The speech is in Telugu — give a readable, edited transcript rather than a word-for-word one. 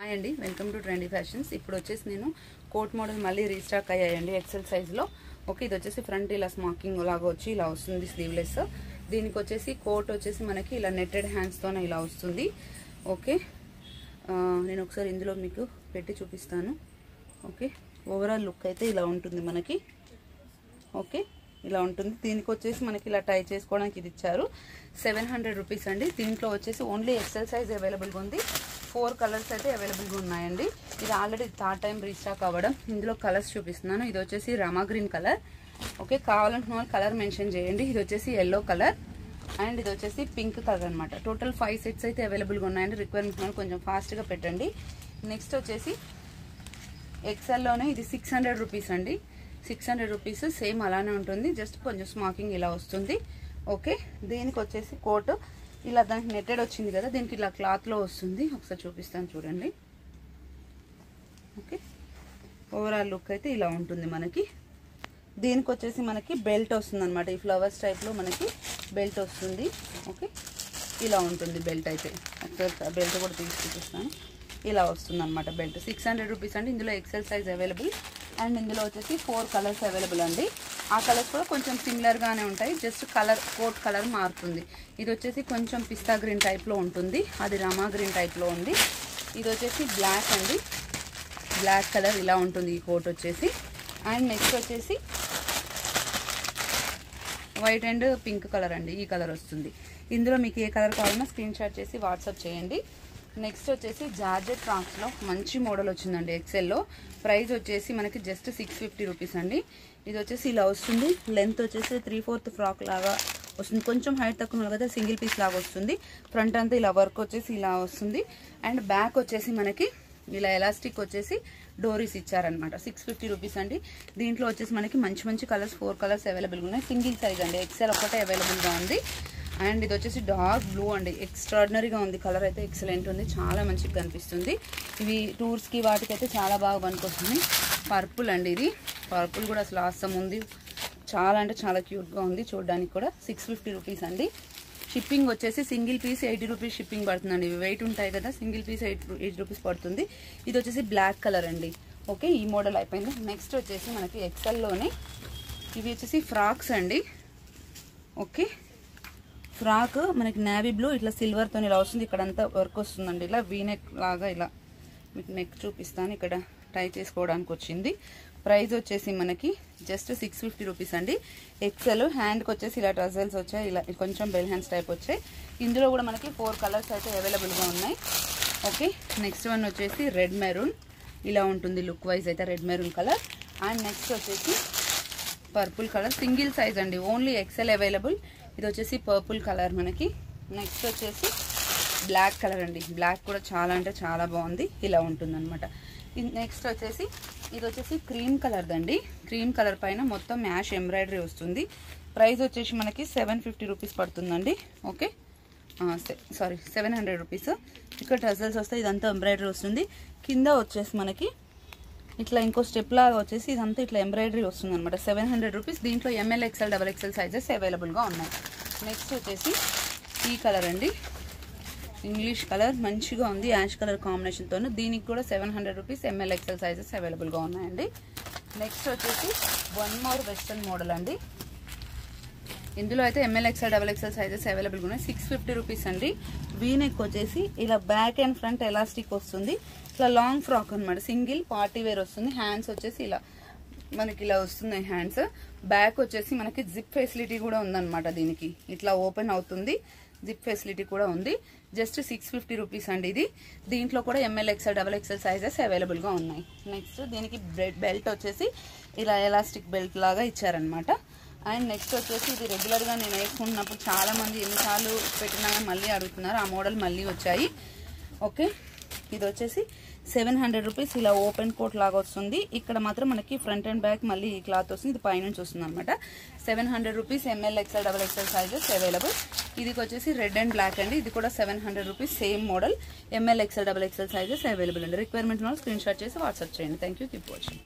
హాయ్ అండి, వెల్కమ్ టు ట్రెండీ ఫ్యాషన్స్. ఇప్పుడు వచ్చేసి నేను కోట్ మోడల్ మళ్ళీ రీస్టాక్ అయ్యాయండి ఎక్సెల్ సైజ్లో. ఓకే, ఇది వచ్చేసి ఫ్రంట్ ఇలా స్మాకింగ్ లాగా వచ్చి ఇలా వస్తుంది స్లీవ్లెస్. దీనికి వచ్చేసి కోట్ వచ్చేసి మనకి ఇలా నెట్టెడ్ హ్యాండ్స్తోనే ఇలా వస్తుంది. ఓకే, నేను ఒకసారి ఇందులో మీకు పెట్టి చూపిస్తాను. ఓకే, ఓవరాల్ లుక్ అయితే ఇలా ఉంటుంది మనకి. ఓకే, ఇలా ఉంటుంది. దీనికి వచ్చేసి మనకి ఇలా టై చేసుకోవడానికి ఇది ఇచ్చారు. 700 రూపీస్ అండి. దీంట్లో వచ్చేసి ఓన్లీ ఎక్సెల్ సైజ్ అవైలబుల్గా ఉంది. 4 కలర్స్ అయితే అవైలబుల్గా ఉన్నాయండి. ఇది ఆల్రెడీ థర్డ్ టైం రీస్టాక్ అవ్వడం. ఇందులో కలర్స్ చూపిస్తున్నాను. ఇది వచ్చేసి రామా గ్రీన్ కలర్. ఓకే, కావాలంటున్న వాళ్ళు కలర్ మెన్షన్ చేయండి. ఇది వచ్చేసి ఎల్లో కలర్ అండ్ ఇది వచ్చేసి పింక్ కలర్ అనమాట. టోటల్ 5 సెట్స్ అయితే అవైలబుల్గా ఉన్నాయండి. రిక్వైర్మెంట్ కొంచెం ఫాస్ట్గా పెట్టండి. నెక్స్ట్ వచ్చేసి ఎక్సెల్లోనే ఇది 600 రూపీస్ అండి. 600 రూపీస్ సేమ్ అలానే ఉంటుంది, జస్ట్ కొంచెం స్మాకింగ్ ఇలా వస్తుంది. ఓకే, దీనికి వచ్చేసి కోట్ ఇలా దానికి నెట్టెడ్ వచ్చింది కదా, దీనికి ఇలా క్లాత్లో వస్తుంది. ఒకసారి చూపిస్తాను చూడండి. ఓకే, ఓవరాల్ లుక్ అయితే ఇలా ఉంటుంది మనకి. దీనికి వచ్చేసి మనకి బెల్ట్ వస్తుంది అనమాట. ఈ ఫ్లవర్స్ టైప్లో మనకి బెల్ట్ వస్తుంది. ఓకే, ఇలా ఉంటుంది బెల్ట్ అయితే. ఒకసారి బెల్ట్ కూడా తీసి చూపిస్తాను. ఇలా వస్తుంది అనమాట బెల్ట్. 600 రూపీస్ అండి. ఇందులో ఎక్సెల్ సైజ్ అవైలబుల్ అండ్ ఇందులో వచ్చేసి 4 కలర్స్ అవైలబుల్ అండి. ఆ కలర్స్ కూడా కొంచెం సిమిలర్గానే ఉంటాయి, జస్ట్ కలర్ కోట్ కలర్ మారుతుంది. ఇది వచ్చేసి కొంచెం పిస్తా గ్రీన్ టైప్లో ఉంటుంది, అది రామా గ్రీన్ టైప్లో ఉంది. ఇది వచ్చేసి బ్లాక్ అండి, బ్లాక్ కలర్ ఇలా ఉంటుంది ఈ కోట్ వచ్చేసి. అండ్ నెక్స్ట్ వచ్చేసి వైట్ అండ్ పింక్ కలర్ అండి, ఈ కలర్ వస్తుంది. ఇందులో మీకు ఏ కలర్ కావాలన్నా స్క్రీన్ షాట్ చేసి వాట్సాప్ చేయండి. నెక్స్ట్ వచ్చేసి జార్జెట్ ఫ్రాక్స్లో మంచి మోడల్ వచ్చిందండి ఎక్సెల్లో. ప్రైస్ వచ్చేసి మనకి జస్ట్ 650 రూపీస్ అండి. ఇది వచ్చేసి ఇలా వస్తుంది. లెంత్ వచ్చేసి 3/4 ఫ్రాక్ లాగా వస్తుంది. కొంచెం హైట్ తక్కువ కదా, సింగిల్ పీస్ లాగా వస్తుంది. ఫ్రంట్ అంతా ఇలా వర్క్ వచ్చేసి ఇలా వస్తుంది. అండ్ బ్యాక్ వచ్చేసి మనకి ఇలా ఎలాస్టిక్ వచ్చేసి డోరీస్ ఇచ్చారనమాట. 650 రూపీస్ అండి. దీంట్లో వచ్చేసి మనకి మంచి మంచి కలర్స్ 4 కలర్స్ అవైలబుల్గా ఉన్నాయి. సింగిల్ సైజ్ అండి, ఎక్సెల్ ఒకటే అవైలబుల్గా ఉంది. అండ్ ఇది వచ్చేసి డార్క్ బ్లూ అండి, ఎక్స్ట్రాడినరీగా ఉంది. కలర్ అయితే ఎక్సలెంట్ ఉంది, చాలా మంచిగా కనిపిస్తుంది. ఇవి టూర్స్కి వాటికైతే చాలా బాగా పనికొస్తుంది. పర్పుల్ అండి, ఇది పర్పుల్ కూడా అసలు ఆసమ్ ఉంది. చాలా అంటే చాలా క్యూట్గా ఉంది చూడడానికి కూడా. 650 రూపీస్ అండి. షిప్పింగ్ వచ్చేసి సింగిల్ పీస్ 80 రూపీస్ షిప్పింగ్ పడుతుందండి. ఇవి వెయిట్ ఉంటాయి కదా, సింగిల్ పీస్ 80 రూపీస్ పడుతుంది. ఇది వచ్చేసి బ్లాక్ కలర్ అండి. ఓకే, ఈ మోడల్ అయిపోయింది. నెక్స్ట్ వచ్చేసి మనకి ఎక్సెల్లోనే ఇవి వచ్చేసి ఫ్రాక్స్ అండి. ఓకే, ఫ్రాక్ మనకి నేవీ బ్లూ ఇట్లా సిల్వర్తో ఇలా వస్తుంది. ఇక్కడ అంతా వర్క్ వస్తుందండి, ఇలా వీనెక్ లాగా. ఇలా మీకు నెక్ చూపిస్తాను, ఇక్కడ టై చేసుకోవడానికి వచ్చింది. ప్రైస్ వచ్చేసి మనకి జస్ట్ 650 రూపీస్ అండి. ఎక్సెల్ హ్యాండ్కి వచ్చేసి ఇలా టజల్స్ వచ్చాయి, ఇలా కొంచెం బెల్ హ్యాండ్స్ టైప్ వచ్చాయి. ఇందులో కూడా మనకి 4 కలర్స్ అయితే అవైలబుల్గా ఉన్నాయి. ఓకే, నెక్స్ట్ వన్ వచ్చేసి రెడ్ మెరూన్ ఇలా ఉంటుంది లుక్ వైజ్ అయితే, red maroon colour. And next వచ్చేసి పర్పుల్ కలర్, సింగిల్ సైజ్ అండి, ఓన్లీ ఎక్సెల్ అవైలబుల్. ఇది వచ్చేసి పర్పుల్ కలర్ మనకి. నెక్స్ట్ వచ్చేసి బ్లాక్ కలర్ అండి, బ్లాక్ కూడా చాలా అంటే చాలా బాగుంది, ఇలా ఉంటుంది అనమాట. నెక్స్ట్ వచ్చేసి ఇది వచ్చేసి క్రీమ్ కలర్ దండి. క్రీమ్ కలర్ పైన మొత్తం మ్యాష్ ఎంబ్రాయిడరీ వస్తుంది. ప్రైస్ వచ్చేసి మనకి 750 రూపీస్ పడుతుందండి. Okay, sorry 700 rupees. ఇక్కడ టజల్స్ వస్తాయి, ఇదంతా ఎంబ్రాయిడరీ వస్తుంది. కింద వచ్చేసి మనకి ఇట్లా ఇంకో స్టెప్ లాగా వచ్చేసి ఇదంతా ఇట్లా ఎంబ్రాయిడరీ వస్తుంది అనమాట. 700 రూపీస్. దీంట్లో ML, XL, XXL సైజెస్ అవైలబుల్గా ఉన్నాయి. నెక్స్ట్ వచ్చేసి ఈ కలర్ అండి, ఇంగ్లీష్ కలర్ మంచిగా ఉంది, యాష్ కలర్ కాంబినేషన్తో. దీనికి కూడా 700 రూపీస్. ML, XL సైజెస్ అవైలబుల్గా ఉన్నాయండి. నెక్స్ట్ వచ్చేసి వన్ మోర్ వెస్టర్న్ మోడల్ అండి. ఇందులో అయితే ML, XL, XXL సైజెస్ అవైలబుల్గా ఉన్నాయి. 650 రూపీస్ అండి. వీనెక్ వచ్చేసి ఇలా బ్యాక్ అండ్ ఫ్రంట్ ఎలాస్టిక్ వస్తుంది. ఇట్లా లాంగ్ ఫ్రాక్ అనమాట, సింగిల్ పార్టీ వేర్ వస్తుంది. హ్యాండ్స్ వచ్చేసి ఇలా మనకి ఇలా వస్తున్నాయి హ్యాండ్స్. బ్యాక్ వచ్చేసి మనకి జిప్ ఫెసిలిటీ కూడా ఉందన్నమాట. దీనికి ఇట్లా ఓపెన్ అవుతుంది, జిప్ ఫెసిలిటీ కూడా ఉంది. జస్ట్ 650 రూపీస్ అండి ఇది. దీంట్లో కూడా ML, XL, XXL సైజెస్ అవైలబుల్గా ఉన్నాయి. నెక్స్ట్ దీనికి బెల్ట్ వచ్చేసి ఇలా ఎలాస్టిక్ బెల్ట్ లాగా ఇచ్చారనమాట. అండ్ నెక్స్ట్ వచ్చేసి ఇది రెగ్యులర్గా నేను వేసుకుంటున్నప్పుడు చాలామంది ఎన్నిసార్లు పెట్టినా మళ్ళీ అడుగుతున్నారు. ఆ మోడల్ మళ్ళీ వచ్చాయి. ఓకే, ఇది వచ్చేసి 700 రూపీస్. ఇలా ఓపెన్ కోట్ లాగా వస్తుంది. ఇక్కడ మాత్రం మనకి ఫ్రంట్ అండ్ బ్యాక్ మళ్ళీ ఈ క్లాత్ వస్తుంది, ఇది పైనుంచి వస్తుంది అనమాట. 700 rupees. ML, XL, XXL sizes available. ఇది వచ్చేసి రెడ్ అండ్ బ్లాక్ అండి. ఇది కూడా 700 rupees, same model. ML, XL, XXL sizes available అండి. రిక్వైర్మెంట్ స్క్రీన్ షాట్ చేసి వాట్సాప్ చేయండి. Thank you, keep watching.